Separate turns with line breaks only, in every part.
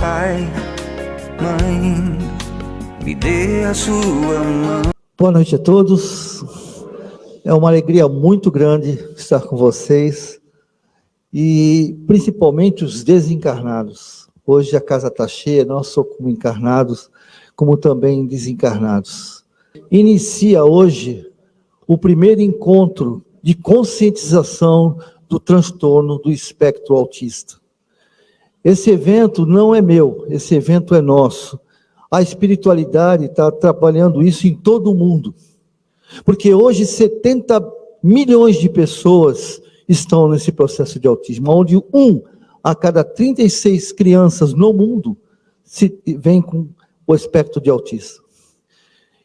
Pai, Mãe, me dê a sua mão.
Boa noite a todos. É uma alegria muito grande estar com vocês e principalmente os desencarnados. Hoje a casa está cheia, não só como encarnados, como também desencarnados. Inicia hoje o primeiro encontro de conscientização do transtorno do espectro autista. Esse evento não é meu, esse evento é nosso. A espiritualidade está trabalhando isso em todo o mundo. Porque hoje 70 milhões de pessoas estão nesse processo de autismo, onde 1 a cada 36 crianças no mundo vem com o espectro de autismo.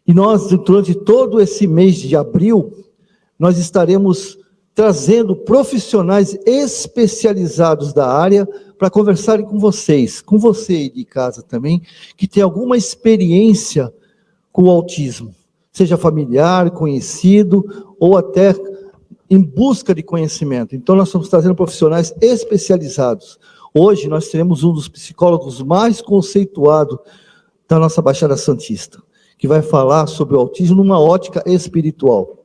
E nós, durante todo esse mês de abril, nós estaremos trazendo profissionais especializados da área para conversarem com vocês, com você aí de casa também, que tem alguma experiência com o autismo, seja familiar, conhecido, ou até em busca de conhecimento. Então nós estamos trazendo profissionais especializados. Hoje nós teremos um dos psicólogos mais conceituados da nossa Baixada Santista, que vai falar sobre o autismo numa ótica espiritual.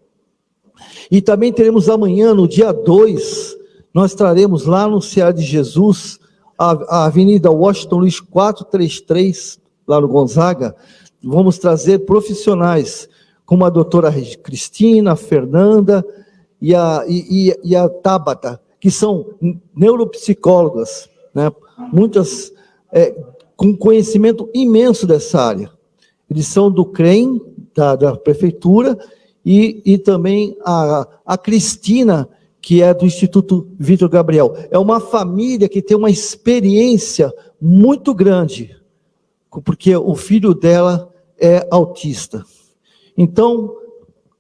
E também teremos amanhã, no dia 2, nós traremos lá no Ceará de Jesus, a Avenida Washington Luiz 433, lá no Gonzaga. Vamos trazer profissionais, como a doutora Cristina, a Fernanda e a Tabata, que são neuropsicólogas, né? Muitas com conhecimento imenso dessa área. Eles são do CREM, da prefeitura, e também a Cristina, que é do Instituto Vitor Gabriel. É uma família que tem uma experiência muito grande, porque o filho dela é autista. Então,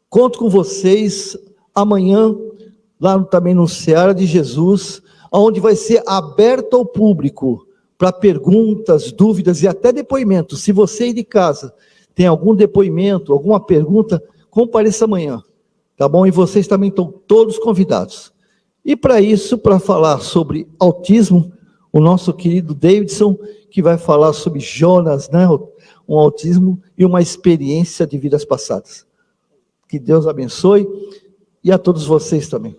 conto com vocês amanhã, lá também no Ceará de Jesus, onde vai ser aberto ao público para perguntas, dúvidas e até depoimentos. Se você aí de casa tem algum depoimento, alguma pergunta, compareça amanhã, tá bom? E vocês também estão todos convidados. E para isso, para falar sobre autismo, o nosso querido Davidson, que vai falar sobre Jonas, né? Um autismo e uma experiência de vidas passadas. Que Deus abençoe e a todos vocês também.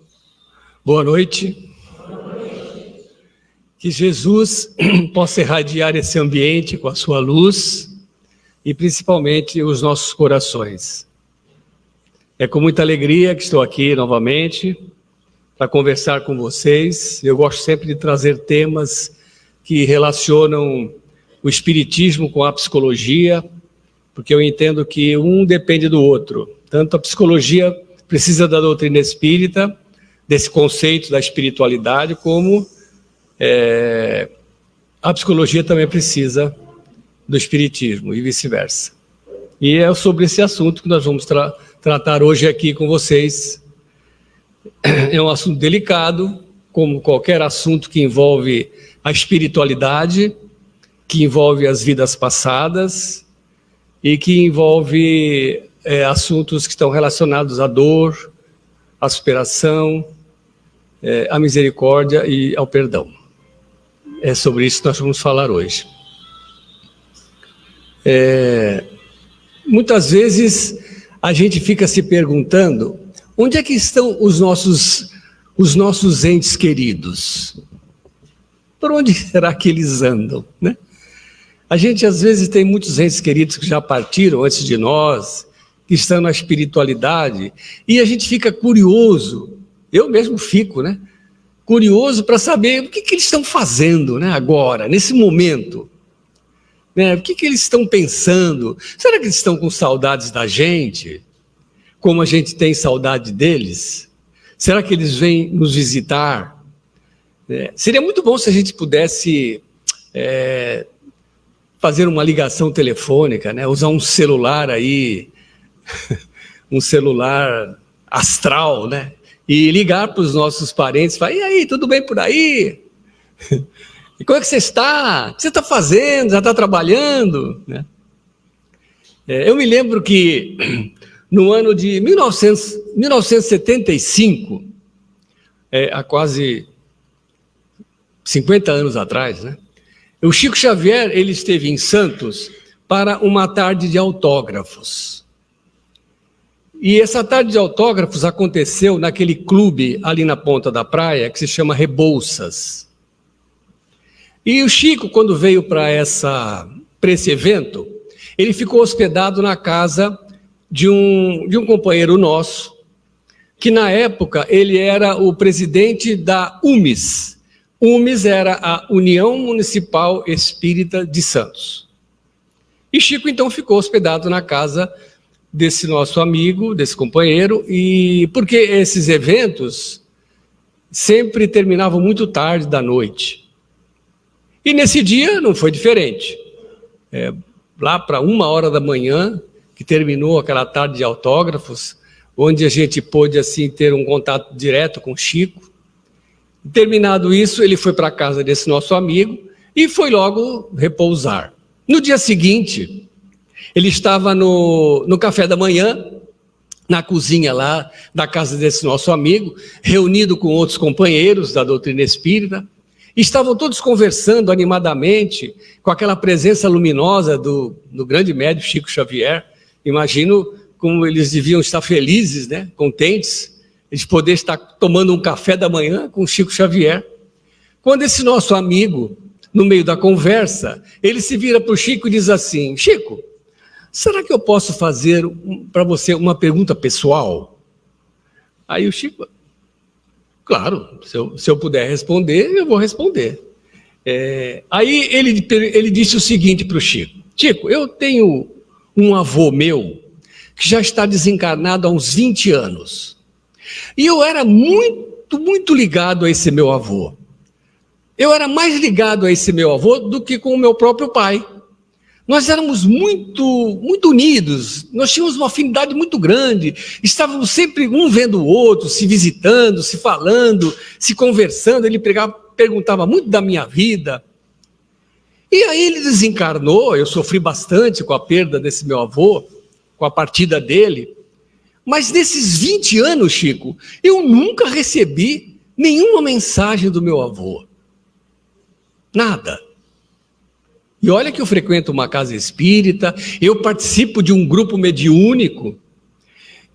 Boa noite. Que Jesus possa irradiar esse ambiente com a sua luz e principalmente os nossos corações. É com muita alegria que estou aqui novamente para conversar com vocês. Eu gosto sempre de trazer temas que relacionam o espiritismo com a psicologia, porque eu entendo que um depende do outro. Tanto a psicologia precisa da doutrina espírita, desse conceito da espiritualidade, como a psicologia também precisa do espiritismo e vice-versa. E é sobre esse assunto que nós vamos tratar hoje aqui com vocês. É um assunto delicado, como qualquer assunto que envolve a espiritualidade, que envolve as vidas passadas e que envolve assuntos que estão relacionados à dor, à superação, à misericórdia e ao perdão. É sobre isso que nós vamos falar hoje. Muitas vezes a gente fica se perguntando onde é que estão os nossos entes queridos? Por onde será que eles andam, né? A gente às vezes tem muitos entes queridos que já partiram antes de nós, que estão na espiritualidade, e a gente fica curioso, eu mesmo fico, né? Curioso para saber o que eles estão fazendo, né, agora, nesse momento. Né? O que eles estão pensando? Será que eles estão com saudades da gente? Como a gente tem saudade deles? Será que eles vêm nos visitar? Seria muito bom se a gente pudesse fazer uma ligação telefônica, né? Usar um celular aí, um celular astral, né? E ligar para os nossos parentes e falar: e aí, tudo bem por aí? E como é que você está? O que você está fazendo? Já está trabalhando? Né? Eu me lembro que no ano de 1975, há quase 50 anos atrás, né? O Chico Xavier, ele esteve em Santos para uma tarde de autógrafos. E essa tarde de autógrafos aconteceu naquele clube ali na ponta da praia, que se chama Rebouças. E o Chico, quando veio para esse evento, ele ficou hospedado na casa de um companheiro nosso, que na época ele era o presidente da UMES. UMES era a União Municipal Espírita de Santos. E Chico então ficou hospedado na casa desse nosso amigo, desse companheiro, e porque esses eventos sempre terminavam muito tarde da noite. E nesse dia não foi diferente. Lá para 1h da manhã, que terminou aquela tarde de autógrafos, onde a gente pôde assim ter um contato direto com o Chico. Terminado isso, ele foi para a casa desse nosso amigo e foi logo repousar. No dia seguinte, ele estava no café da manhã, na cozinha lá da casa desse nosso amigo, reunido com outros companheiros da doutrina espírita. Estavam todos conversando animadamente com aquela presença luminosa do grande médium Chico Xavier. Imagino como eles deviam estar felizes, né? Contentes de poder estar tomando um café da manhã com Chico Xavier. Quando esse nosso amigo, no meio da conversa, ele se vira para o Chico e diz assim: Chico, será que eu posso fazer para você uma pergunta pessoal? Aí o Chico... Claro, se eu puder responder, eu vou responder. Aí ele disse o seguinte para o Chico: Chico, eu tenho um avô meu que já está desencarnado há uns 20 anos. E eu era muito, muito ligado a esse meu avô. Eu era mais ligado a esse meu avô do que com o meu próprio pai. Nós éramos muito, muito unidos, nós tínhamos uma afinidade muito grande, estávamos sempre um vendo o outro, se visitando, se falando, se conversando. Ele perguntava muito da minha vida. E aí ele desencarnou. Eu sofri bastante com a perda desse meu avô, com a partida dele. Mas nesses 20 anos, Chico, eu nunca recebi nenhuma mensagem do meu avô. Nada. E olha que eu frequento uma casa espírita, eu participo de um grupo mediúnico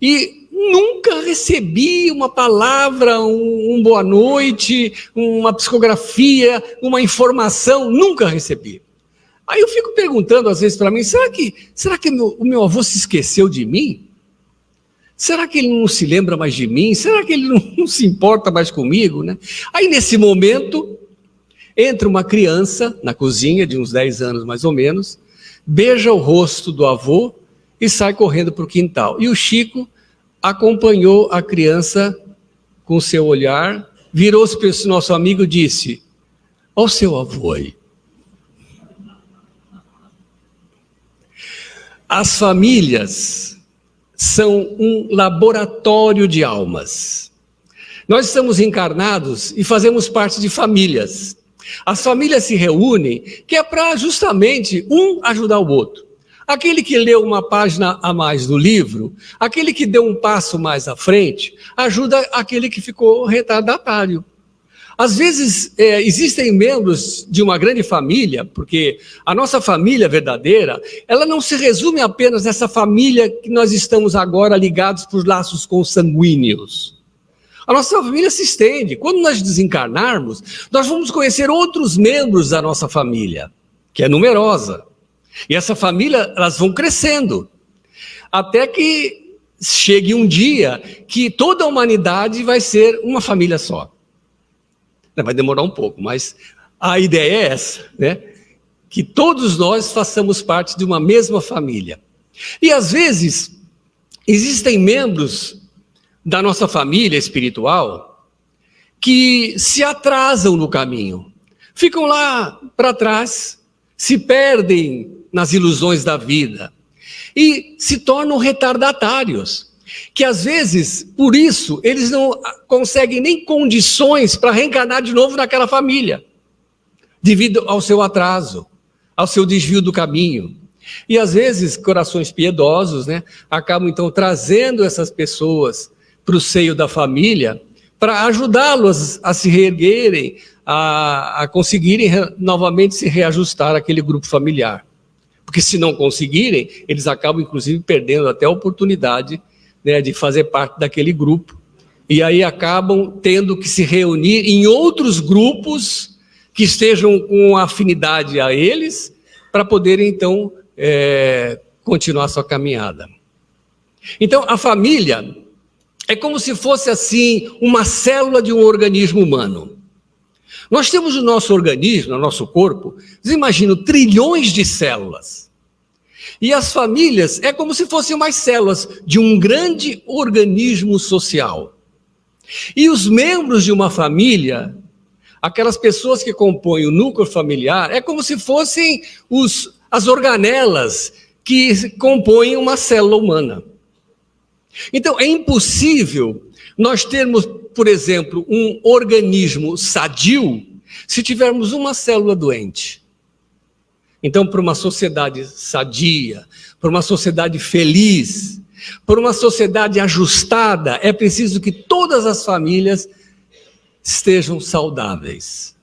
e nunca recebi uma palavra, um boa noite, uma psicografia, uma informação, nunca recebi. Aí eu fico perguntando às vezes para mim, será que o meu avô se esqueceu de mim? Será que ele não se lembra mais de mim? Será que ele não se importa mais comigo, né? Aí nesse momento... entra uma criança na cozinha, de uns 10 anos mais ou menos, beija o rosto do avô e sai correndo para o quintal. E o Chico acompanhou a criança com seu olhar, virou-se para esse nosso amigo e disse: "Olha o seu avô aí." As famílias são um laboratório de almas. Nós estamos encarnados e fazemos parte de famílias. As famílias se reúnem, que é para justamente um ajudar o outro. Aquele que leu uma página a mais do livro, aquele que deu um passo mais à frente, ajuda aquele que ficou retardatário. Às vezes, existem membros de uma grande família, porque a nossa família verdadeira, ela não se resume apenas nessa família que nós estamos agora ligados por laços consanguíneos. A nossa família se estende. Quando nós desencarnarmos, nós vamos conhecer outros membros da nossa família, que é numerosa. E essa família, elas vão crescendo, até que chegue um dia que toda a humanidade vai ser uma família só. Vai demorar um pouco, mas a ideia é essa, né? Que todos nós façamos parte de uma mesma família. E às vezes, existem membros da nossa família espiritual que se atrasam no caminho, ficam lá para trás, se perdem nas ilusões da vida e se tornam retardatários, que às vezes, por isso, eles não conseguem nem condições para reencarnar de novo naquela família, devido ao seu atraso, ao seu desvio do caminho. E às vezes, corações piedosos, né, acabam então trazendo essas pessoas para o seio da família, para ajudá-los a se reerguerem, a conseguirem novamente se reajustar àquele grupo familiar. Porque se não conseguirem, eles acabam inclusive perdendo até a oportunidade, né, de fazer parte daquele grupo. E aí acabam tendo que se reunir em outros grupos que estejam com afinidade a eles, para poderem então continuar sua caminhada. Então a família é como se fosse assim uma célula de um organismo humano. Nós temos o nosso organismo, o nosso corpo, vocês imaginam, trilhões de células. E as famílias é como se fossem mais células de um grande organismo social. E os membros de uma família, aquelas pessoas que compõem o núcleo familiar, é como se fossem as organelas que compõem uma célula humana. Então, é impossível nós termos, por exemplo, um organismo sadio se tivermos uma célula doente. Então, para uma sociedade sadia, para uma sociedade feliz, para uma sociedade ajustada, é preciso que todas as famílias estejam saudáveis.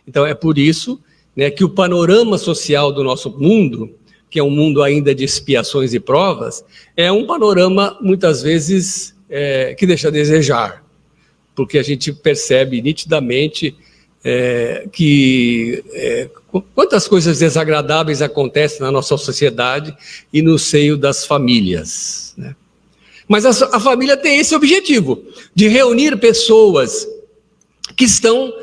Então, é por isso, né, que o panorama social do nosso mundo, que é um mundo ainda de expiações e provas, é um panorama, muitas vezes, que deixa a desejar, porque a gente percebe nitidamente que quantas coisas desagradáveis acontecem na nossa sociedade e no seio das famílias, né? Mas a família tem esse objetivo, de reunir pessoas que estão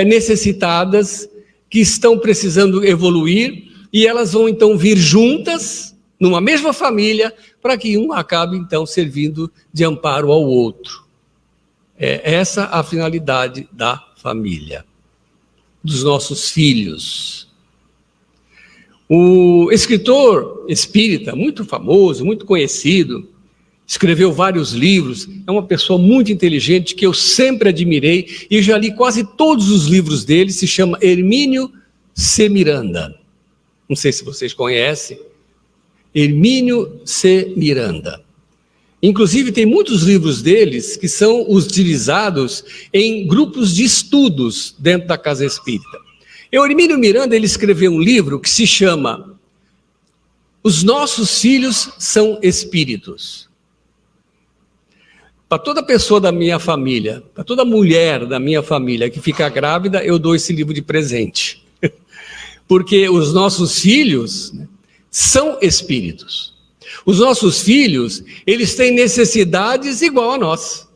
necessitadas, que estão precisando evoluir, e elas vão então vir juntas, numa mesma família, para que um acabe então servindo de amparo ao outro. É essa a finalidade da família, dos nossos filhos. O escritor espírita, muito famoso, muito conhecido, escreveu vários livros, é uma pessoa muito inteligente que eu sempre admirei e já li quase todos os livros dele, se chama Hermínio C. Miranda. Não sei se vocês conhecem, Hermínio C. Miranda. Inclusive, tem muitos livros deles que são utilizados em grupos de estudos dentro da Casa Espírita. Hermínio Miranda, ele escreveu um livro que se chama Os Nossos Filhos São Espíritos. Para toda pessoa da minha família, para toda mulher da minha família que fica grávida, eu dou esse livro de presente. Porque os nossos filhos, né, são espíritos. Os nossos filhos, eles têm necessidades igual a nós.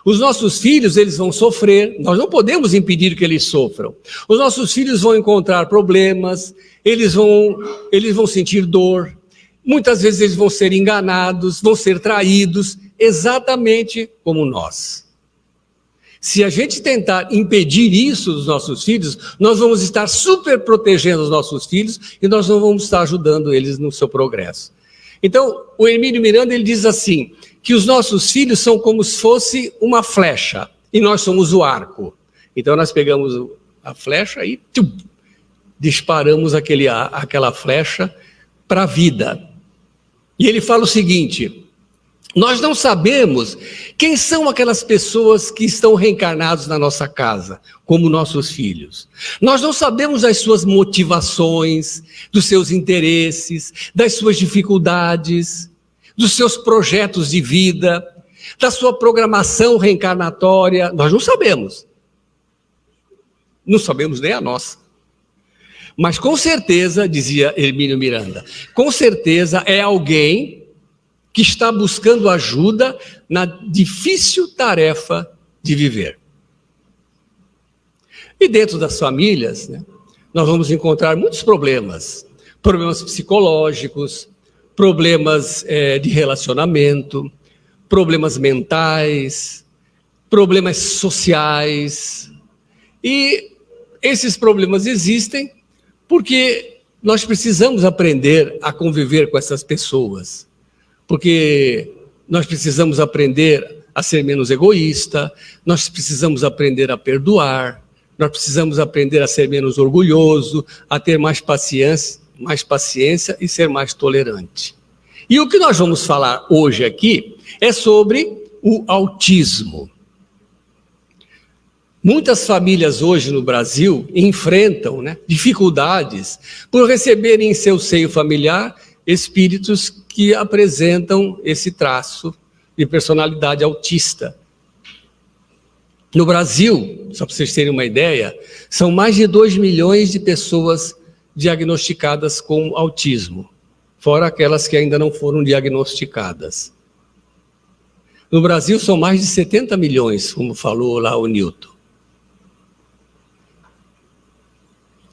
Os nossos filhos, eles vão sofrer, nós não podemos impedir que eles sofram. Os nossos filhos vão encontrar problemas, eles vão sentir dor, muitas vezes eles vão ser enganados, vão ser traídos, exatamente como nós. Se a gente tentar impedir isso dos nossos filhos, nós vamos estar super protegendo os nossos filhos e nós não vamos estar ajudando eles no seu progresso. Então, o Hermínio Miranda, ele diz assim, que os nossos filhos são como se fosse uma flecha e nós somos o arco. Então, nós pegamos a flecha e disparamos aquela flecha para a vida. E ele fala o seguinte: nós não sabemos quem são aquelas pessoas que estão reencarnadas na nossa casa, como nossos filhos. Nós não sabemos as suas motivações, dos seus interesses, das suas dificuldades, dos seus projetos de vida, da sua programação reencarnatória. Nós não sabemos. Não sabemos nem a nossa. Mas com certeza, dizia Hermínio Miranda, com certeza é alguém que está buscando ajuda na difícil tarefa de viver. E dentro das famílias, né, nós vamos encontrar muitos problemas. Problemas psicológicos, problemas de relacionamento, problemas mentais, problemas sociais. E esses problemas existem porque nós precisamos aprender a conviver com essas pessoas. Porque nós precisamos aprender a ser menos egoísta, nós precisamos aprender a perdoar, nós precisamos aprender a ser menos orgulhoso, a ter mais paciência e ser mais tolerante. E o que nós vamos falar hoje aqui é sobre o autismo. Muitas famílias hoje no Brasil enfrentam, né, dificuldades por receberem em seu seio familiar espíritos que apresentam esse traço de personalidade autista. No Brasil, só para vocês terem uma ideia, são mais de 2 milhões de pessoas diagnosticadas com autismo, fora aquelas que ainda não foram diagnosticadas. No Brasil são mais de 70 milhões, como falou lá o Newton.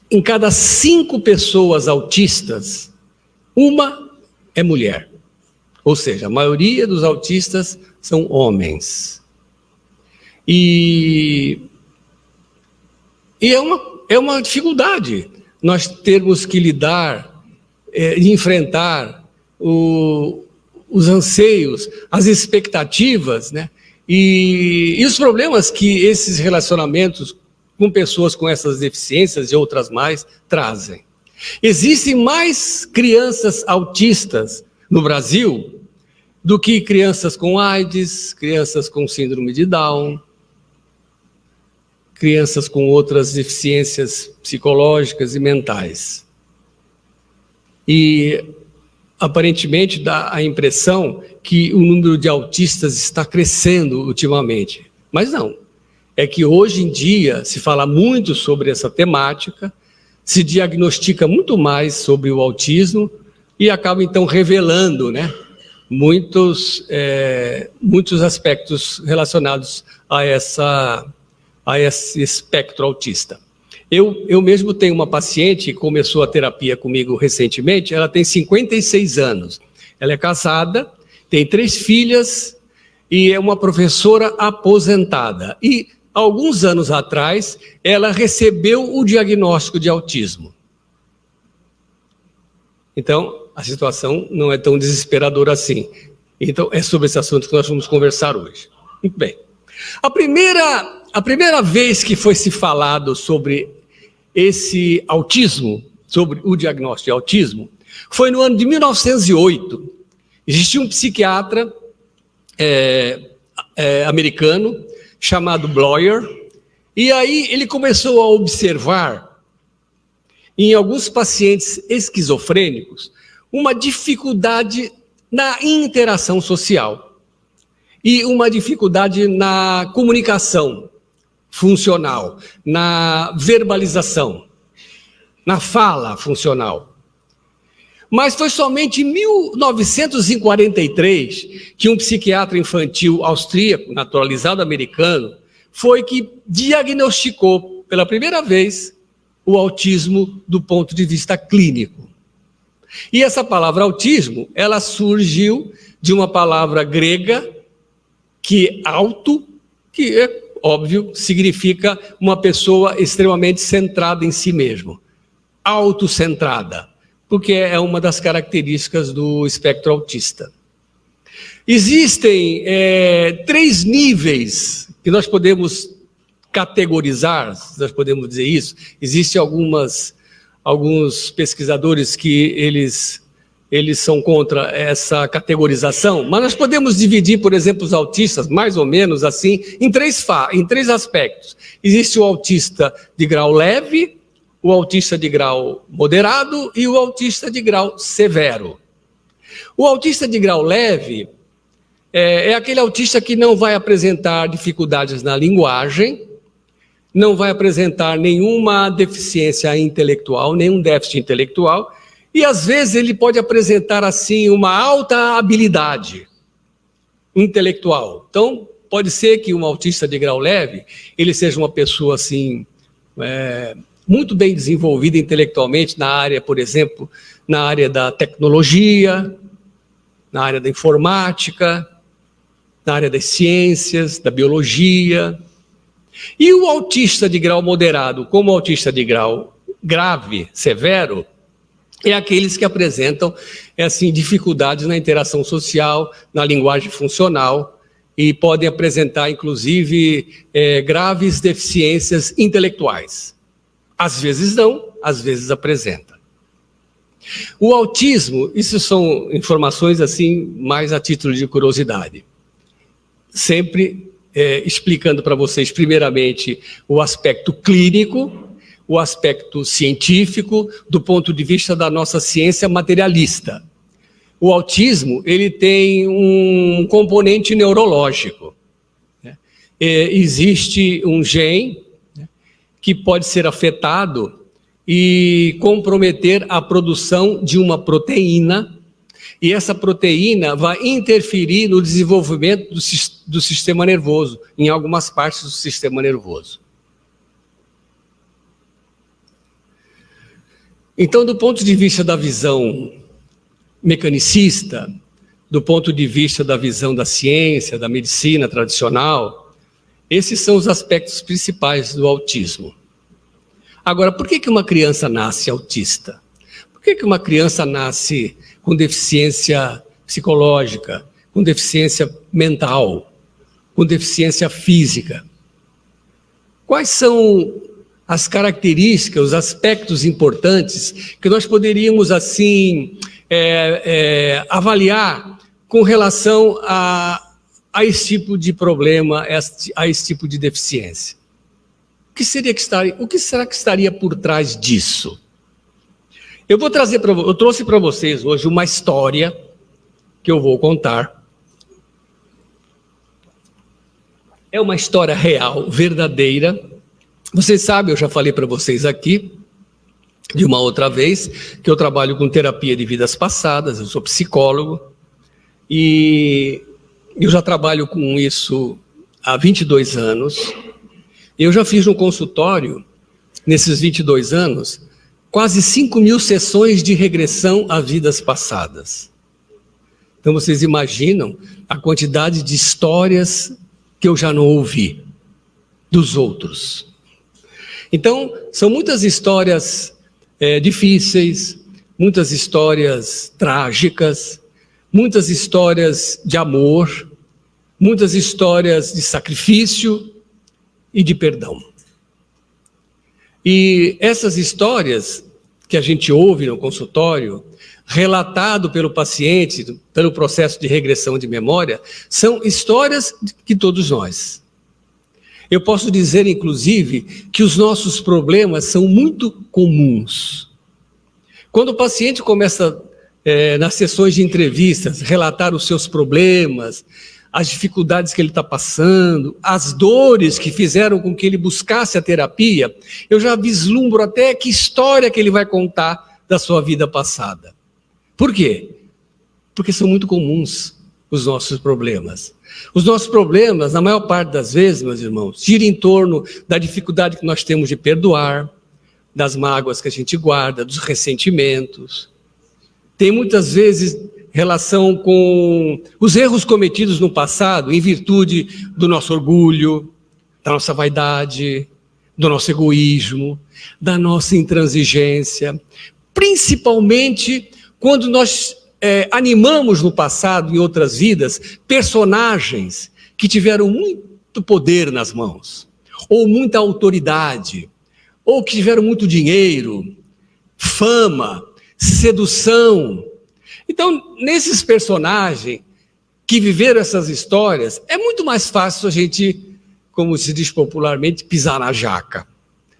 Em cada 5 pessoas autistas, uma é mulher. Ou seja, a maioria dos autistas são homens. E é uma dificuldade nós termos que lidar e enfrentar os anseios, as expectativas, né? E os problemas que esses relacionamentos com pessoas com essas deficiências e outras mais trazem. Existem mais crianças autistas no Brasil do que crianças com AIDS, crianças com síndrome de Down, crianças com outras deficiências psicológicas e mentais. E aparentemente dá a impressão que o número de autistas está crescendo ultimamente. Mas não. É que hoje em dia se fala muito sobre essa temática, se diagnostica muito mais sobre o autismo e acaba então revelando, né, muitos aspectos relacionados a esse espectro autista. Eu mesmo tenho uma paciente que começou a terapia comigo recentemente, ela tem 56 anos, ela é casada, tem 3 filhas e é uma professora aposentada. E alguns anos atrás, ela recebeu o diagnóstico de autismo. Então, a situação não é tão desesperadora assim. Então, é sobre esse assunto que nós vamos conversar hoje. Muito bem. A primeira vez que foi se falado sobre esse autismo, sobre o diagnóstico de autismo, foi no ano de 1908. Existia um psiquiatra americano chamado Bloyer, e aí ele começou a observar em alguns pacientes esquizofrênicos uma dificuldade na interação social e uma dificuldade na comunicação funcional, na verbalização, na fala funcional. Mas foi somente em 1943 que um psiquiatra infantil austríaco, naturalizado americano, foi que diagnosticou pela primeira vez o autismo do ponto de vista clínico. E essa palavra autismo, ela surgiu de uma palavra grega que auto, que é óbvio, significa uma pessoa extremamente centrada em si mesmo, autocentrada, porque é uma das características do espectro autista. Existem 3 níveis que nós podemos categorizar, nós podemos dizer isso. Existem alguns pesquisadores que eles são contra essa categorização, mas nós podemos dividir, por exemplo, os autistas, mais ou menos assim, em 3 aspectos. Existe o autista de grau leve, o autista de grau moderado e o autista de grau severo. O autista de grau leve é aquele autista que não vai apresentar dificuldades na linguagem, não vai apresentar nenhuma deficiência intelectual, nenhum déficit intelectual, e às vezes ele pode apresentar assim uma alta habilidade intelectual. Então, pode ser que um autista de grau leve, ele seja uma pessoa assim, muito bem desenvolvida intelectualmente na área, por exemplo, na área da tecnologia, na área da informática, na área das ciências, da biologia. E o autista de grau moderado, como o autista de grau grave, severo, é aqueles que apresentam assim, dificuldades na interação social, na linguagem funcional, e podem apresentar, inclusive, graves deficiências intelectuais. Às vezes não, às vezes apresenta. O autismo, isso são informações assim, mais a título de curiosidade. Sempre explicando para vocês, primeiramente, o aspecto clínico, o aspecto científico, do ponto de vista da nossa ciência materialista. O autismo, ele tem um componente neurológico. Existe um gene que pode ser afetado e comprometer a produção de uma proteína, e essa proteína vai interferir no desenvolvimento do sistema nervoso, em algumas partes do sistema nervoso. Então, do ponto de vista da visão mecanicista, do ponto de vista da visão da ciência, da medicina tradicional, esses são os aspectos principais do autismo. Agora, por que uma criança nasce autista? Por que uma criança nasce com deficiência psicológica, com deficiência mental, com deficiência física? Quais são as características, os aspectos importantes que nós poderíamos, assim, avaliar com relação a esse tipo de problema, a esse tipo de deficiência? O que será que estaria por trás disso? Eu trouxe para vocês hoje uma história que eu vou contar. É uma história real, verdadeira. Vocês sabem, eu já falei para vocês aqui, de uma outra vez, que eu trabalho com terapia de vidas passadas, eu sou psicólogo, e eu já trabalho com isso há 22 anos. Eu já fiz no consultório, nesses 22 anos, quase 5.000 sessões de regressão a vidas passadas. Então vocês imaginam a quantidade de histórias que eu já não ouvi dos outros. Então, são muitas histórias difíceis, muitas histórias trágicas, muitas histórias de amor, muitas histórias de sacrifício e de perdão. E essas histórias que a gente ouve no consultório, relatado pelo paciente, pelo processo de regressão de memória, são histórias que todos nós. Eu posso dizer, inclusive, que os nossos problemas são muito comuns. Quando o paciente começa, nas sessões de entrevistas, relatar os seus problemas, as dificuldades que ele está passando, as dores que fizeram com que ele buscasse a terapia, eu já vislumbro até que história que ele vai contar da sua vida passada. Por quê? Porque são muito comuns os nossos problemas. Os nossos problemas, na maior parte das vezes, meus irmãos, giram em torno da dificuldade que nós temos de perdoar, das mágoas que a gente guarda, dos ressentimentos. Tem muitas vezes relação com os erros cometidos no passado em virtude do nosso orgulho, da nossa vaidade, do nosso egoísmo, da nossa intransigência, principalmente quando nós animamos no passado, em outras vidas, personagens que tiveram muito poder nas mãos, ou muita autoridade, ou que tiveram muito dinheiro, fama, sedução. Então, nesses personagens que viveram essas histórias, é muito mais fácil a gente, como se diz popularmente, pisar na jaca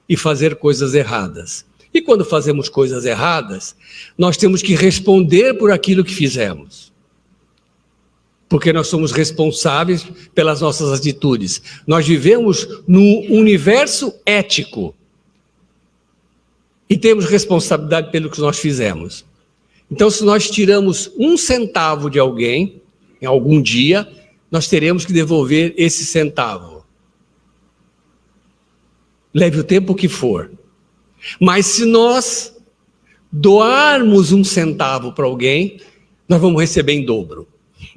e fazer coisas erradas. E quando fazemos coisas erradas, nós temos que responder por aquilo que fizemos. Porque nós somos responsáveis pelas nossas atitudes. Nós vivemos num universo ético. E temos responsabilidade pelo que nós fizemos. Então, se nós tiramos 1 centavo de alguém, em algum dia, nós teremos que devolver esse centavo. Leve o tempo que for. Mas se nós doarmos 1 centavo para alguém, nós vamos receber em dobro.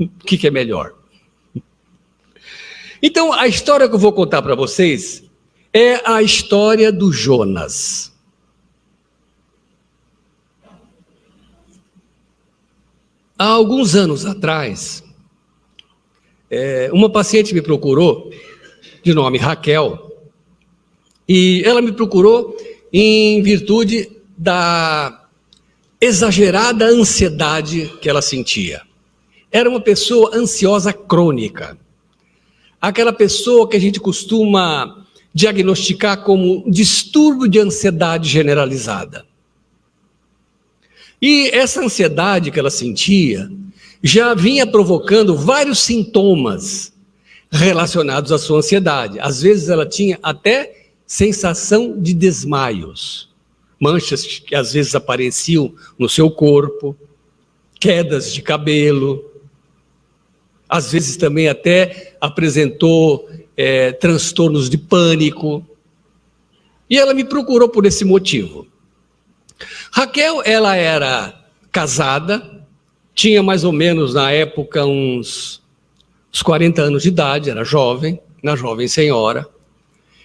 O que é melhor? Então, a história que eu vou contar para vocês é a história do Jonas. Há alguns anos atrás, uma paciente me procurou, de nome Raquel, e ela me procurou em virtude da exagerada ansiedade que ela sentia. Era uma pessoa ansiosa crônica. aquela pessoa que a gente costuma diagnosticar como distúrbio de ansiedade generalizada. E essa ansiedade que ela sentia já vinha provocando vários sintomas relacionados à sua ansiedade. Às vezes ela tinha até sensação de desmaios, manchas que às vezes apareciam no seu corpo, quedas de cabelo, às vezes também até apresentou transtornos de pânico. E ela me procurou por esse motivo. Raquel, ela era casada, tinha mais ou menos na época uns 40 anos de idade, era jovem, uma jovem senhora.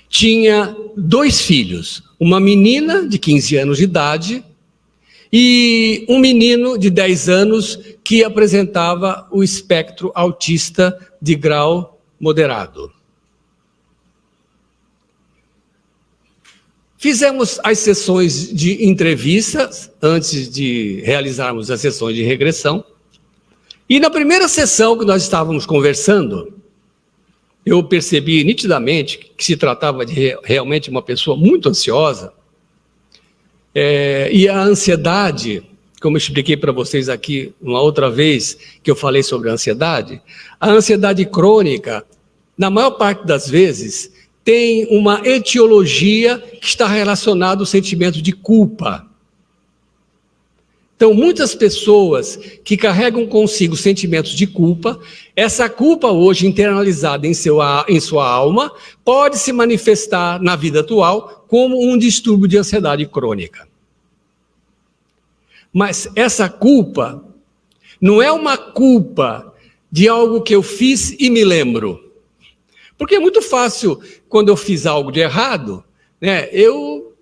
Tinha 2 filhos, uma menina de 15 anos de idade e um menino de 10 anos que apresentava o espectro autista de grau moderado. Fizemos as sessões de entrevistas antes de realizarmos as sessões de regressão. E na primeira sessão que nós estávamos conversando, eu percebi nitidamente que se tratava de realmente uma pessoa muito ansiosa. E a ansiedade, como eu expliquei para vocês aqui uma outra vez que eu falei sobre a ansiedade crônica, na maior parte das vezes, tem uma etiologia que está relacionada ao sentimento de culpa. Então, muitas pessoas que carregam consigo sentimentos de culpa, essa culpa hoje internalizada em sua alma, pode se manifestar na vida atual como um distúrbio de ansiedade crônica. Mas essa culpa não é uma culpa de algo que eu fiz e me lembro. Porque é muito fácil, quando eu fiz algo de errado, né, eu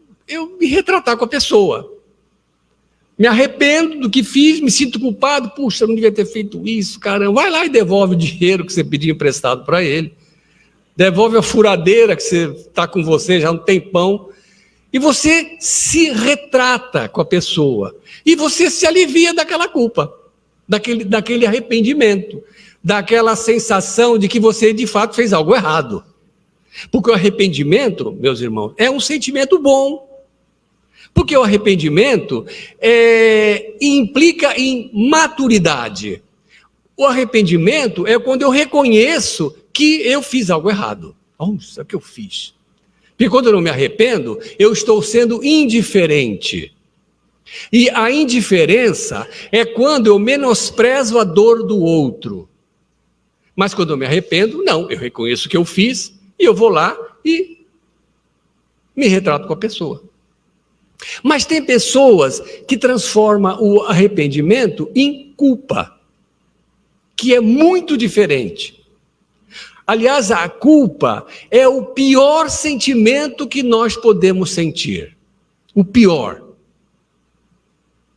me retratar com a pessoa. Me arrependo do que fiz, me sinto culpado, puxa, eu não devia ter feito isso, caramba. Vai lá e devolve o dinheiro que você pediu emprestado para ele. Devolve a furadeira que está com você já há um tempão. E você se retrata com a pessoa. E você se alivia daquela culpa, daquele arrependimento, daquela sensação de que você de fato fez algo errado. Porque o arrependimento, meus irmãos, é um sentimento bom. Porque o arrependimento implica em maturidade. O arrependimento é quando eu reconheço que eu fiz algo errado. Isso é o que eu fiz. Porque quando eu não me arrependo, eu estou sendo indiferente. E a indiferença é quando eu menosprezo a dor do outro. Mas quando eu me arrependo, não, eu reconheço o que eu fiz e eu vou lá e me retrato com a pessoa. Mas tem pessoas que transformam o arrependimento em culpa, que é muito diferente. Aliás, a culpa é o pior sentimento que nós podemos sentir. O pior.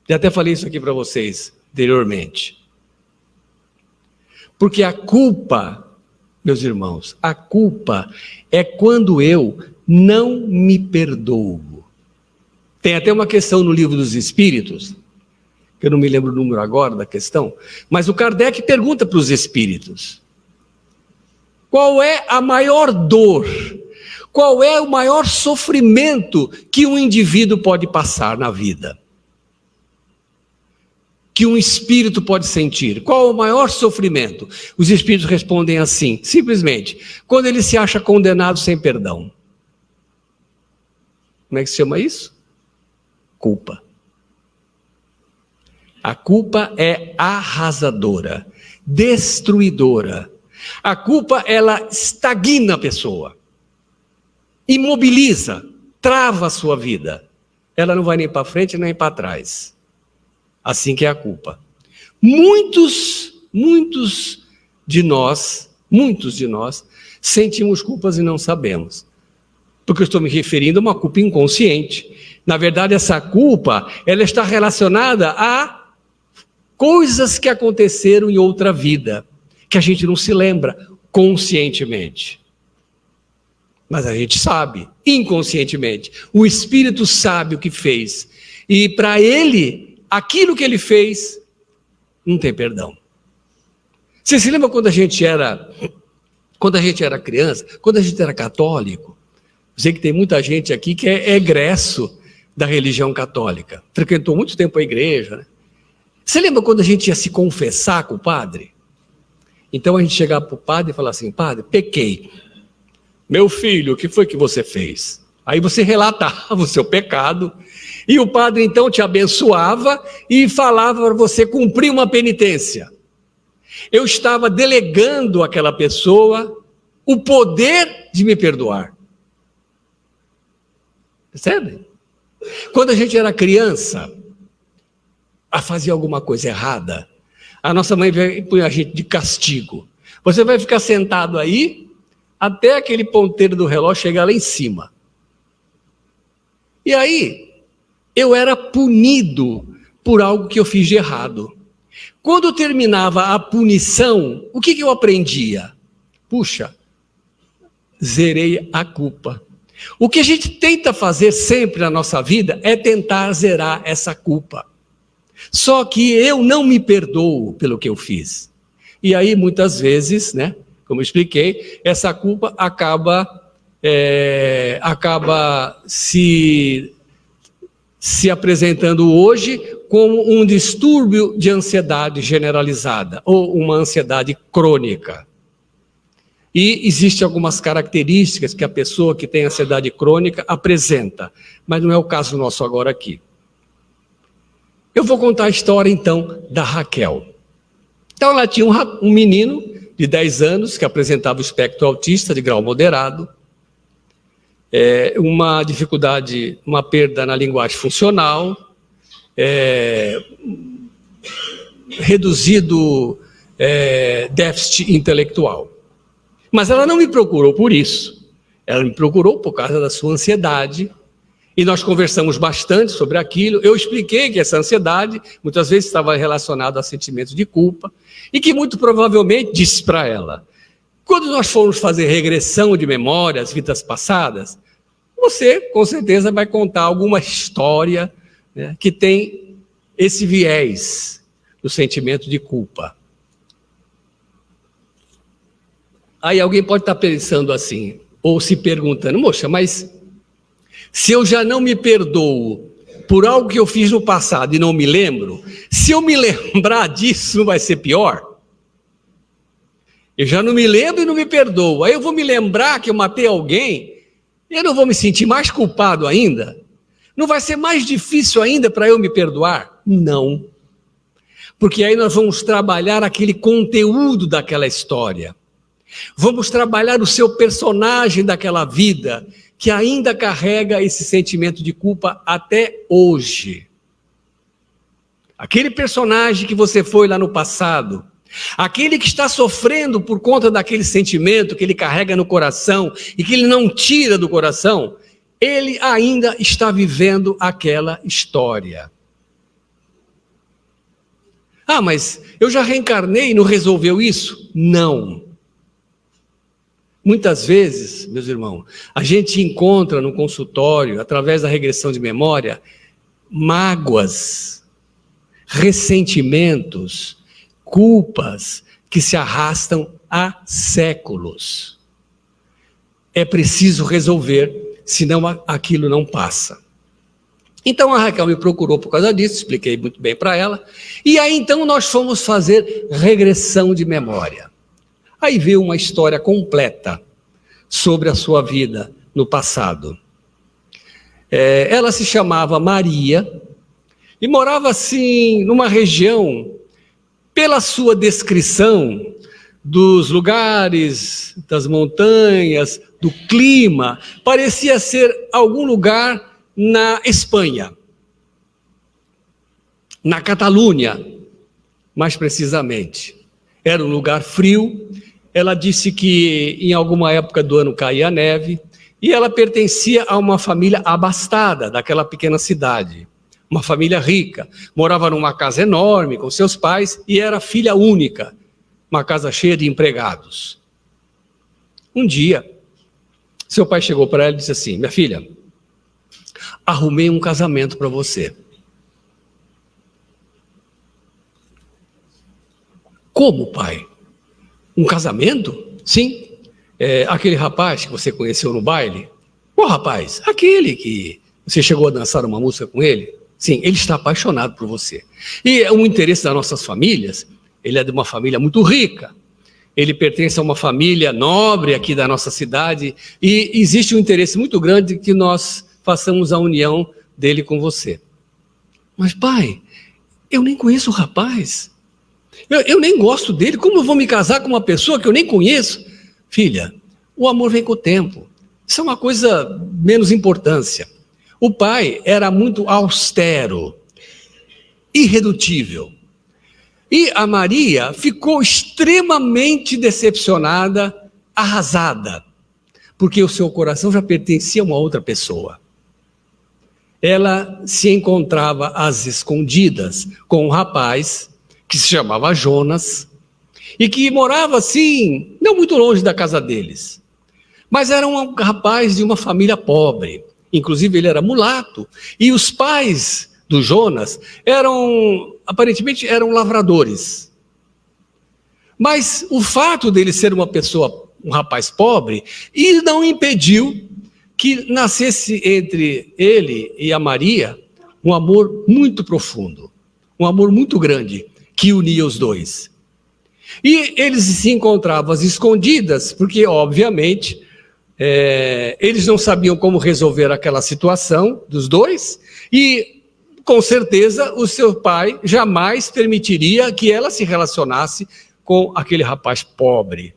Já até falei isso aqui para vocês anteriormente. Porque a culpa, meus irmãos, a culpa é quando eu não me perdoo. Tem até uma questão no Livro dos Espíritos, que eu não me lembro o número agora da questão, mas o Kardec pergunta para os espíritos: qual é a maior dor, qual é o maior sofrimento que um indivíduo pode passar na vida? Que um espírito pode sentir? Qual é o maior sofrimento? Os espíritos respondem assim, simplesmente: quando ele se acha condenado sem perdão. Como é que se chama isso? Culpa. A culpa é arrasadora, destruidora. A culpa, ela estagna a pessoa, imobiliza, trava a sua vida. Ela não vai nem para frente nem para trás. Assim que é a culpa. Muitos de nós sentimos culpas e não sabemos. Porque eu estou me referindo a uma culpa inconsciente. Na verdade, essa culpa, ela está relacionada a coisas que aconteceram em outra vida, que a gente não se lembra conscientemente. Mas a gente sabe, inconscientemente. O Espírito sabe o que fez. E para ele, aquilo que ele fez, não tem perdão. Você se lembra quando a gente era Quando a gente era criança, quando a gente era católico, eu sei que tem muita gente aqui que é egresso da religião católica, frequentou muito tempo a igreja, né? Você lembra quando a gente ia se confessar com o padre? Então a gente chegava para o padre e falava assim: padre, pequei. Meu filho, o que foi que você fez? Aí você relatava o seu pecado, e o padre então te abençoava e falava para você cumprir uma penitência. Eu estava delegando àquela pessoa o poder de me perdoar. Percebe? Quando a gente era criança, a fazer alguma coisa errada, a nossa mãe põe a gente de castigo. Você vai ficar sentado aí até aquele ponteiro do relógio chegar lá em cima. E aí, eu era punido por algo que eu fiz de errado. Quando terminava a punição, o que eu aprendia? Puxa, zerei a culpa. O que a gente tenta fazer sempre na nossa vida é tentar zerar essa culpa. Só que eu não me perdoo pelo que eu fiz. E aí, muitas vezes, né, como eu expliquei, essa culpa acaba se apresentando hoje como um distúrbio de ansiedade generalizada ou uma ansiedade crônica. E existem algumas características que a pessoa que tem ansiedade crônica apresenta, mas não é o caso nosso agora aqui. Eu vou contar a história então da Raquel. Então ela tinha um menino de 10 anos que apresentava o espectro autista de grau moderado, uma dificuldade, uma perda na linguagem funcional, reduzido déficit intelectual. Mas ela não me procurou por isso, ela me procurou por causa da sua ansiedade, e nós conversamos bastante sobre aquilo. Eu expliquei que essa ansiedade muitas vezes estava relacionada a sentimentos de culpa, e que muito provavelmente disse para ela: quando nós formos fazer regressão de memórias, vidas passadas, você com certeza vai contar alguma história, né, que tem esse viés do sentimento de culpa. Aí alguém pode estar pensando assim, ou se perguntando: moxa, mas se eu já não me perdoo por algo que eu fiz no passado e não me lembro, se eu me lembrar disso, não vai ser pior? Eu já não me lembro e não me perdoo, aí eu vou me lembrar que eu matei alguém, eu não vou me sentir mais culpado ainda? Não vai ser mais difícil ainda para eu me perdoar? Não. Porque aí nós vamos trabalhar aquele conteúdo daquela história. Vamos trabalhar o seu personagem daquela vida, que ainda carrega esse sentimento de culpa até hoje. Aquele personagem que você foi lá no passado, aquele que está sofrendo por conta daquele sentimento que ele carrega no coração e que ele não tira do coração, ele ainda está vivendo aquela história. Ah, mas eu já reencarnei e não resolveu isso? Não. Muitas vezes, meus irmãos, a gente encontra no consultório, através da regressão de memória, mágoas, ressentimentos, culpas que se arrastam há séculos. É preciso resolver, senão aquilo não passa. Então a Raquel me procurou por causa disso, expliquei muito bem para ela, e aí então nós fomos fazer regressão de memória. Aí veio uma história completa sobre a sua vida no passado. Ela se chamava Maria e morava assim numa região, pela sua descrição dos lugares, das montanhas, do clima, parecia ser algum lugar na Espanha, na Catalunha, mais precisamente. Era um lugar frio. Ela disse que em alguma época do ano caía neve, e ela pertencia a uma família abastada daquela pequena cidade, uma família rica, morava numa casa enorme com seus pais e era filha única, uma casa cheia de empregados. Um dia, seu pai chegou para ela e disse assim: minha filha, arrumei um casamento para você. Como, pai? Um casamento? Sim. aquele rapaz que você conheceu no baile? Qual rapaz? Aquele que você chegou a dançar uma música com ele? Sim, ele está apaixonado por você. E o interesse das nossas famílias, ele é de uma família muito rica. Ele pertence a uma família nobre aqui da nossa cidade e existe um interesse muito grande que nós façamos a união dele com você. Mas pai, eu nem conheço o rapaz. Eu nem gosto dele. Como eu vou me casar com uma pessoa que eu nem conheço? Filha, o amor vem com o tempo. Isso é uma coisa menos importância. O pai era muito austero, irredutível. E a Maria ficou extremamente decepcionada, arrasada, porque o seu coração já pertencia a uma outra pessoa. Ela se encontrava às escondidas com um rapaz que se chamava Jonas e que morava assim, não muito longe da casa deles. Mas era um rapaz de uma família pobre, inclusive ele era mulato, e os pais do Jonas aparentemente eram lavradores. Mas o fato dele ser um rapaz pobre, e não impediu que nascesse entre ele e a Maria um amor muito profundo, um amor muito grande, que unia os dois. E eles se encontravam às escondidas, porque, obviamente, eles não sabiam como resolver aquela situação dos dois, e com certeza o seu pai jamais permitiria que ela se relacionasse com aquele rapaz pobre,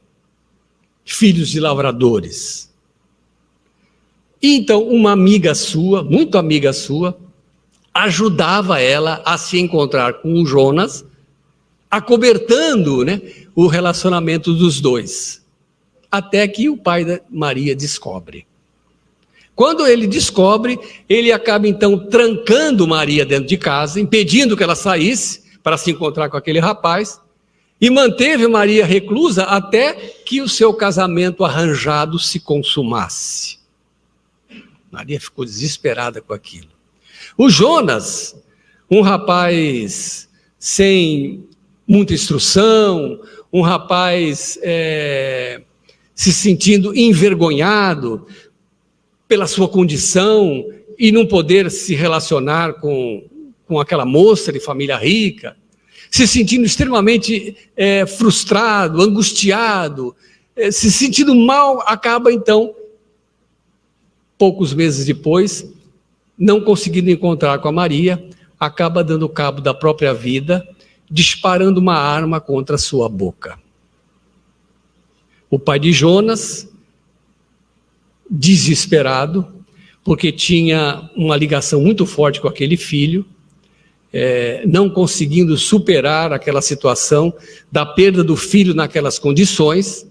filhos de lavradores. E então uma amiga sua, muito amiga sua, ajudava ela a se encontrar com o Jonas, acobertando, o relacionamento dos dois. Até que o pai da Maria descobre. Quando ele descobre, ele acaba então trancando Maria dentro de casa, impedindo que ela saísse para se encontrar com aquele rapaz, e manteve Maria reclusa até que o seu casamento arranjado se consumasse. Maria ficou desesperada com aquilo. O Jonas, um rapaz sem muita instrução, um rapaz se sentindo envergonhado pela sua condição e não poder se relacionar com aquela moça de família rica, se sentindo extremamente frustrado, angustiado, se sentindo mal, acaba então, poucos meses depois, não conseguindo encontrar com a Maria, acaba dando cabo da própria vida, disparando uma arma contra a sua boca. O pai de Jonas, desesperado, porque tinha uma ligação muito forte com aquele filho, não conseguindo superar aquela situação da perda do filho naquelas condições,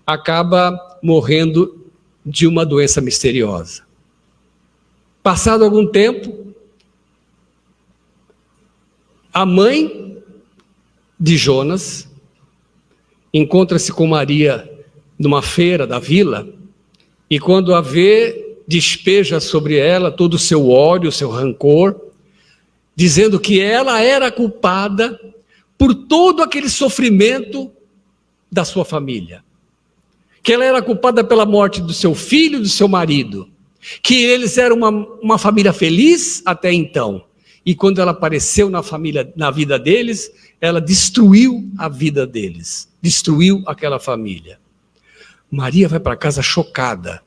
acaba morrendo de uma doença misteriosa. Passado algum tempo, a mãe de Jonas encontra-se com Maria numa feira da vila, e quando a vê, despeja sobre ela todo o seu ódio, o seu rancor, dizendo que ela era culpada por todo aquele sofrimento da sua família. Que ela era culpada pela morte do seu filho e do seu marido. Que eles eram uma família feliz até então. E quando ela apareceu na vida deles, ela destruiu a vida deles. Destruiu aquela família. Maria vai para casa chocada.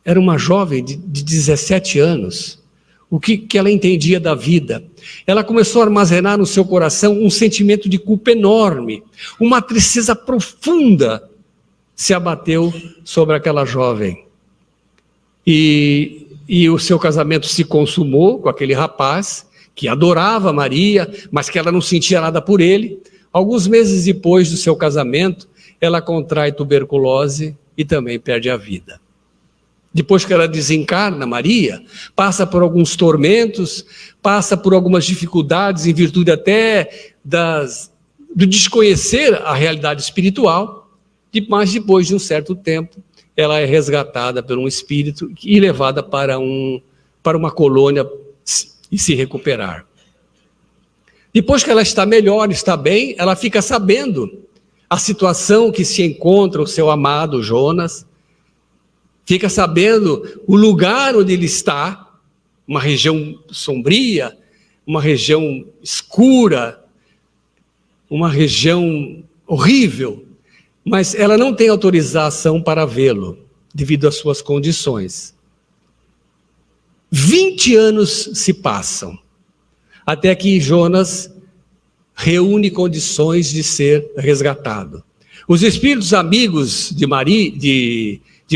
Era uma jovem de 17 anos. O que ela entendia da vida? Ela começou a armazenar no seu coração um sentimento de culpa enorme. Uma tristeza profunda se abateu sobre aquela jovem. E o seu casamento se consumou com aquele rapaz que adorava Maria, mas que ela não sentia nada por ele. Alguns meses depois do seu casamento, ela contrai tuberculose e também perde a vida. Depois que ela desencarna, Maria passa por alguns tormentos, passa por algumas dificuldades em virtude até do desconhecer a realidade espiritual, mas depois de um certo tempo, ela é resgatada por um espírito e levada para uma colônia e se recuperar. Depois que ela está melhor, está bem, ela fica sabendo a situação que se encontra o seu amado Jonas, fica sabendo o lugar onde ele está, uma região sombria, uma região escura, uma região horrível, mas ela não tem autorização para vê-lo, devido às suas condições. 20 anos se passam, até que Jonas reúne condições de ser resgatado. Os espíritos amigos de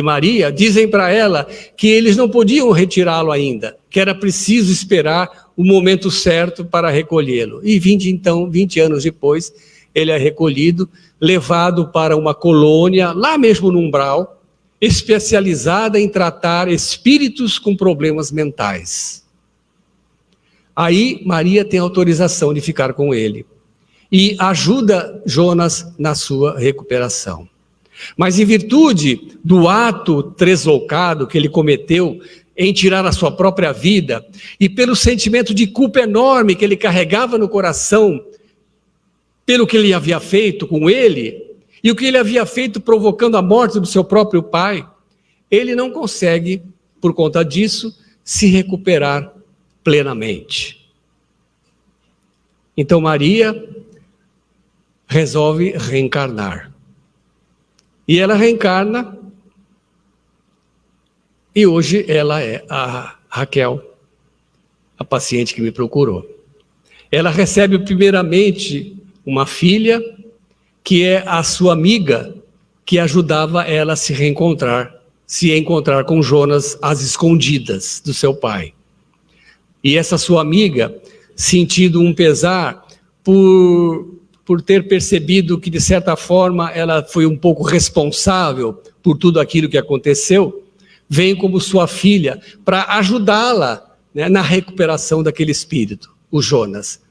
Maria dizem para ela que eles não podiam retirá-lo ainda, que era preciso esperar o momento certo para recolhê-lo. E 20 anos depois, ele é recolhido, levado para uma colônia, lá mesmo no umbral, especializada em tratar espíritos com problemas mentais. Aí Maria tem autorização de ficar com ele e ajuda Jonas na sua recuperação. Mas em virtude do ato tresloucado que ele cometeu em tirar a sua própria vida, e pelo sentimento de culpa enorme que ele carregava no coração, pelo que ele havia feito com ele, e o que ele havia feito provocando a morte do seu próprio pai, ele não consegue, por conta disso, se recuperar plenamente. Então Maria resolve reencarnar. E ela reencarna, e hoje ela é a Raquel, a paciente que me procurou. Ela recebe primeiramente uma filha, que é a sua amiga, que ajudava ela a se encontrar com Jonas às escondidas do seu pai. E essa sua amiga, sentindo um pesar por ter percebido que, de certa forma, ela foi um pouco responsável por tudo aquilo que aconteceu, vem como sua filha para ajudá-la, né, na recuperação daquele espírito, o Jonas.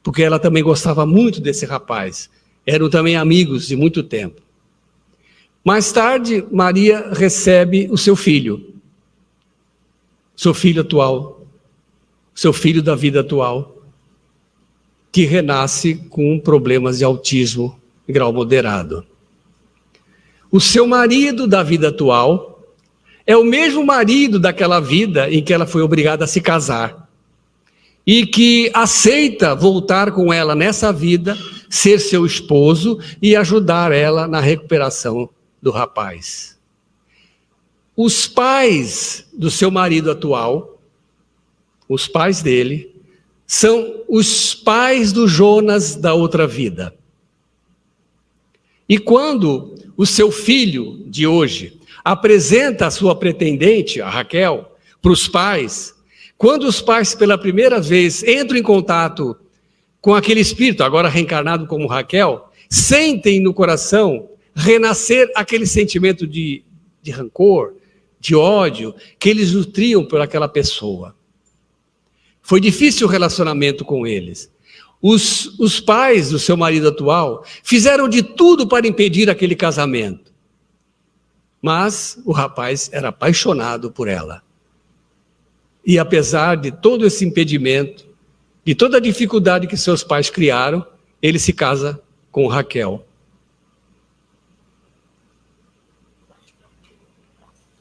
Porque ela também gostava muito desse rapaz. Eram também amigos de muito tempo. Mais tarde, Maria recebe o seu filho atual, seu filho da vida atual, que renasce com problemas de autismo em grau moderado. O seu marido da vida atual é o mesmo marido daquela vida em que ela foi obrigada a se casar, e que aceita voltar com ela nessa vida, ser seu esposo e ajudar ela na recuperação do rapaz. Os pais do seu marido atual, os pais dele, são os pais do Jonas da outra vida. E quando o seu filho de hoje apresenta a sua pretendente, a Raquel, para os pais, quando os pais pela primeira vez entram em contato com aquele espírito, agora reencarnado como Raquel, sentem no coração renascer aquele sentimento de rancor, de ódio, que eles nutriam por aquela pessoa. Foi difícil o relacionamento com eles. Os pais do seu marido atual fizeram de tudo para impedir aquele casamento. Mas o rapaz era apaixonado por ela. E apesar de todo esse impedimento, de toda a dificuldade que seus pais criaram, ele se casa com Raquel.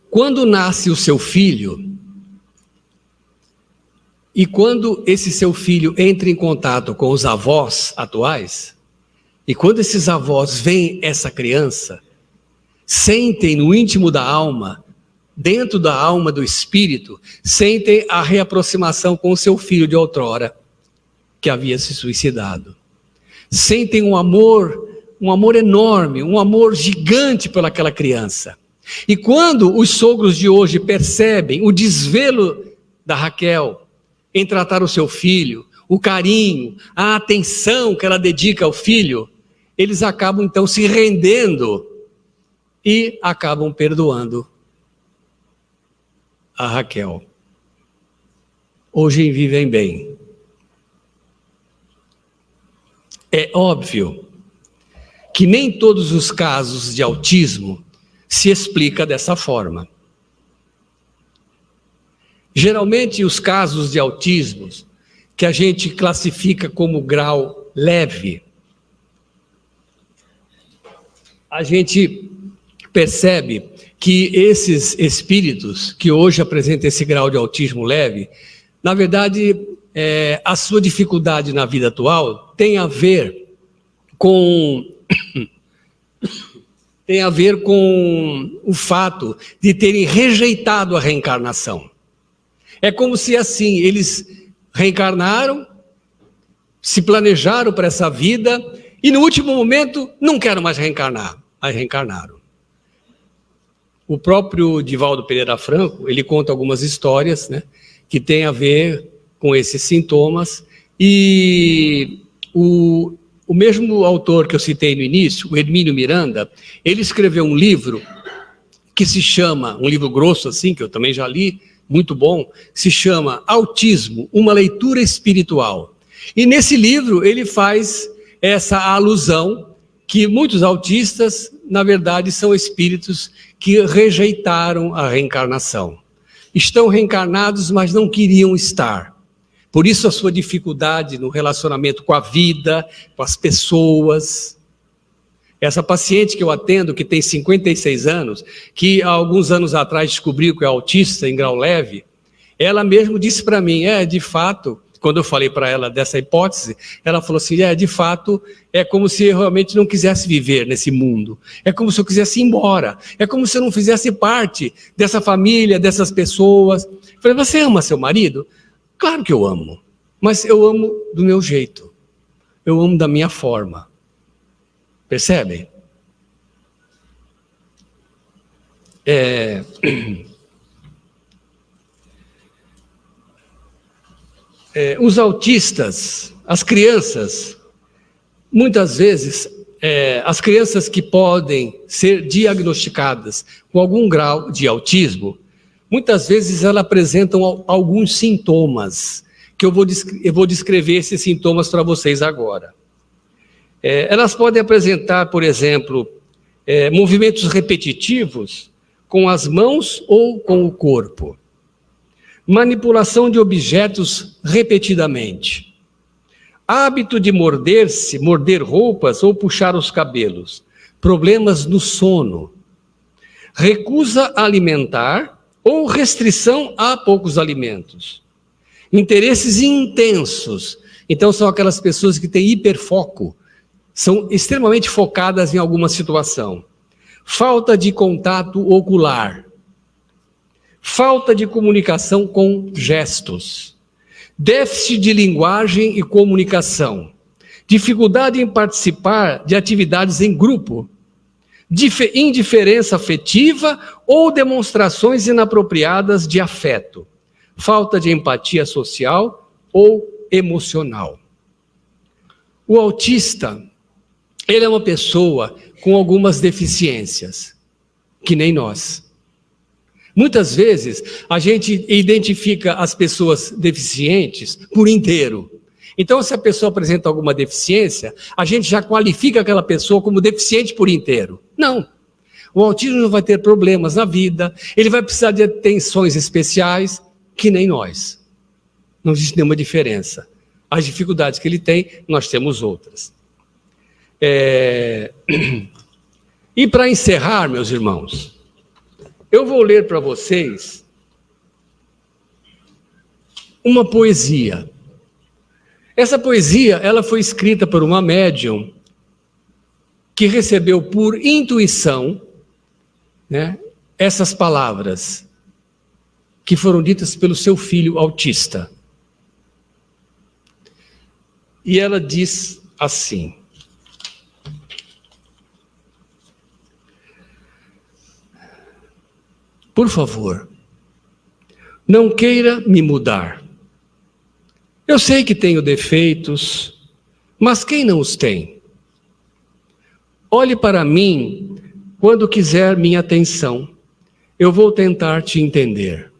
Quando nasce o seu filho, e quando esse seu filho entra em contato com os avós atuais, e quando esses avós veem essa criança, sentem no íntimo da alma, dentro da alma do espírito, sentem a reaproximação com o seu filho de outrora, que havia se suicidado. Sentem um amor enorme, um amor gigante pelaquela criança. E quando os sogros de hoje percebem o desvelo da Raquel em tratar o seu filho, o carinho, a atenção que ela dedica ao filho, eles acabam então se rendendo e acabam perdoando a Raquel. Hoje vivem bem. É óbvio que nem todos os casos de autismo se explica dessa forma. Geralmente os casos de autismo, que a gente classifica como grau leve, a gente percebe que esses espíritos que hoje apresentam esse grau de autismo leve, na verdade, a sua dificuldade na vida atual tem a ver com o fato de terem rejeitado a reencarnação. É como se assim, eles reencarnaram, se planejaram para essa vida e no último momento não quero mais reencarnar. Aí reencarnaram. O próprio Divaldo Pereira Franco, ele conta algumas histórias, né, que tem a ver com esses sintomas, e o mesmo autor que eu citei no início, o Hermínio Miranda, ele escreveu um livro que se chama, um livro grosso assim, que eu também já li, muito bom, se chama Autismo, uma leitura espiritual. E nesse livro ele faz essa alusão que muitos autistas, na verdade, são espíritos que rejeitaram a reencarnação. Estão reencarnados, mas não queriam estar. Por isso a sua dificuldade no relacionamento com a vida, com as pessoas. Essa paciente que eu atendo, que tem 56 anos, que há alguns anos atrás descobriu que é autista em grau leve, ela mesmo disse para mim, de fato, quando eu falei para ela dessa hipótese, ela falou assim, de fato, é como se eu realmente não quisesse viver nesse mundo. É como se eu quisesse ir embora. É como se eu não fizesse parte dessa família, dessas pessoas. Eu falei, você ama seu marido? Claro que eu amo, mas eu amo do meu jeito. Eu amo da minha forma. Percebem? Os autistas, as crianças, muitas vezes, as crianças que podem ser diagnosticadas com algum grau de autismo, muitas vezes elas apresentam alguns sintomas, que eu vou descrever esses sintomas para vocês agora. Elas podem apresentar, por exemplo, movimentos repetitivos com as mãos ou com o corpo. Manipulação de objetos repetidamente. Hábito de morder roupas ou puxar os cabelos. Problemas no sono. Recusa alimentar ou restrição a poucos alimentos. Interesses intensos. Então são aquelas pessoas que têm hiperfoco. São extremamente focadas em alguma situação. Falta de contato ocular. Falta de comunicação com gestos, déficit de linguagem e comunicação, dificuldade em participar de atividades em grupo, indiferença afetiva ou demonstrações inapropriadas de afeto, falta de empatia social ou emocional. O autista, ele é uma pessoa com algumas deficiências, que nem nós. Muitas vezes, a gente identifica as pessoas deficientes por inteiro. Então, se a pessoa apresenta alguma deficiência, a gente já qualifica aquela pessoa como deficiente por inteiro. Não. O autismo não vai ter problemas na vida, ele vai precisar de atenções especiais, que nem nós. Não existe nenhuma diferença. As dificuldades que ele tem, nós temos outras. E para encerrar, meus irmãos, eu vou ler para vocês uma poesia. Essa poesia, ela foi escrita por uma médium que recebeu por intuição, né, essas palavras que foram ditas pelo seu filho autista. E ela diz assim: por favor, não queira me mudar. Eu sei que tenho defeitos, mas quem não os tem? Olhe para mim quando quiser minha atenção. Eu vou tentar te entender.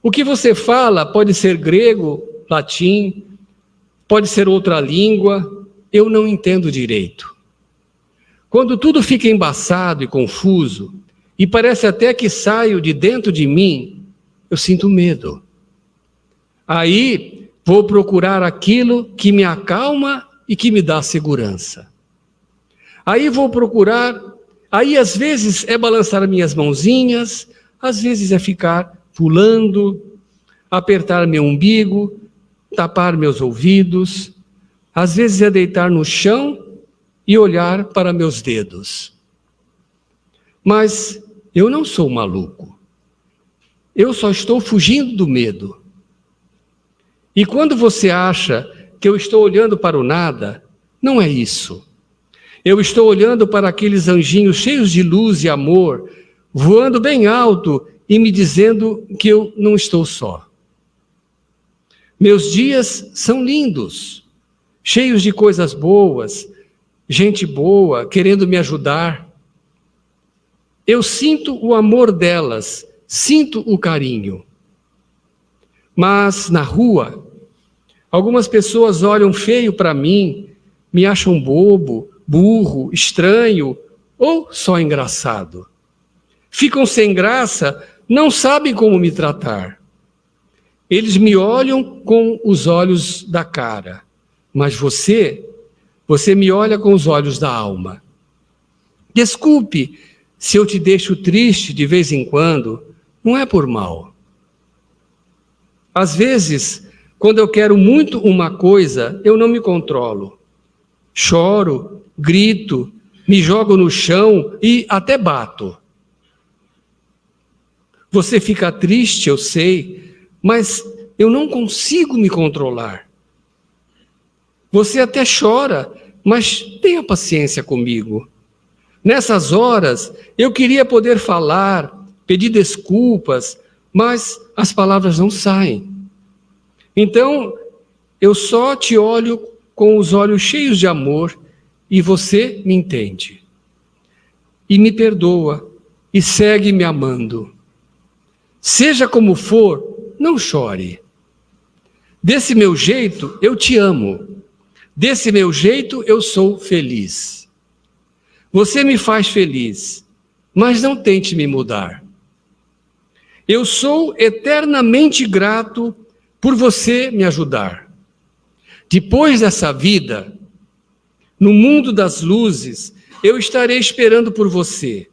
O que você fala pode ser grego, latim, pode ser outra língua, eu não entendo direito. Quando tudo fica embaçado e confuso, e parece até que saio de dentro de mim, eu sinto medo. Aí vou procurar aquilo que me acalma e que me dá segurança. Aí vou procurar, aí às vezes é balançar minhas mãozinhas, às vezes é ficar pulando, apertar meu umbigo, tapar meus ouvidos, às vezes é deitar no chão e olhar para meus dedos. Mas eu não sou maluco. Eu só estou fugindo do medo. E quando você acha que eu estou olhando para o nada, não é isso. Eu estou olhando para aqueles anjinhos cheios de luz e amor, voando bem alto e me dizendo que eu não estou só. Meus dias são lindos, cheios de coisas boas, gente boa querendo me ajudar. Eu sinto o amor delas, sinto o carinho. Mas na rua, algumas pessoas olham feio para mim, me acham bobo, burro, estranho ou só engraçado. Ficam sem graça, não sabem como me tratar. Eles me olham com os olhos da cara, mas você me olha com os olhos da alma. Desculpe se eu te deixo triste de vez em quando, não é por mal. Às vezes, quando eu quero muito uma coisa, eu não me controlo. Choro, grito, me jogo no chão e até bato. Você fica triste, eu sei, mas eu não consigo me controlar. Você até chora, mas tenha paciência comigo. Nessas horas, eu queria poder falar, pedir desculpas, mas as palavras não saem. Então, eu só te olho com os olhos cheios de amor e você me entende. E me perdoa e segue me amando. Seja como for, não chore. Desse meu jeito, eu te amo. Desse meu jeito, eu sou feliz. Você me faz feliz, mas não tente me mudar. Eu sou eternamente grato por você me ajudar. Depois dessa vida, no mundo das luzes, eu estarei esperando por você.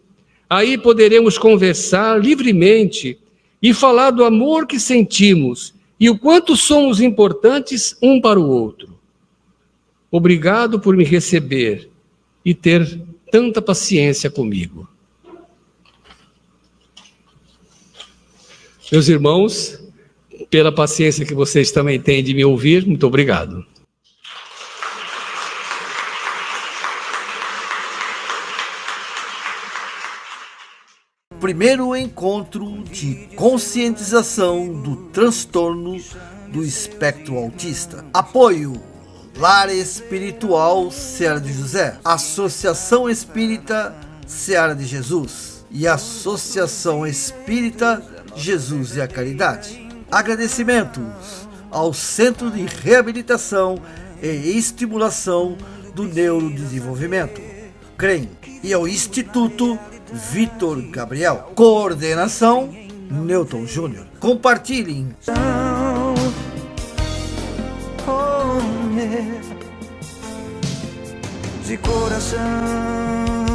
Aí poderemos conversar livremente e falar do amor que sentimos e o quanto somos importantes um para o outro. Obrigado por me receber e ter tanta paciência comigo. Meus irmãos, pela paciência que vocês também têm de me ouvir, muito obrigado.
Primeiro encontro de conscientização do transtorno do espectro autista. Apoio: Lar Espiritual Seara de José, Associação Espírita Seara de Jesus e Associação Espírita Jesus e a Caridade. Agradecimentos ao Centro de Reabilitação e Estimulação do Neurodesenvolvimento, CREM, e ao Instituto Vitor Gabriel. Coordenação: Newton Júnior. Compartilhem.
De coração.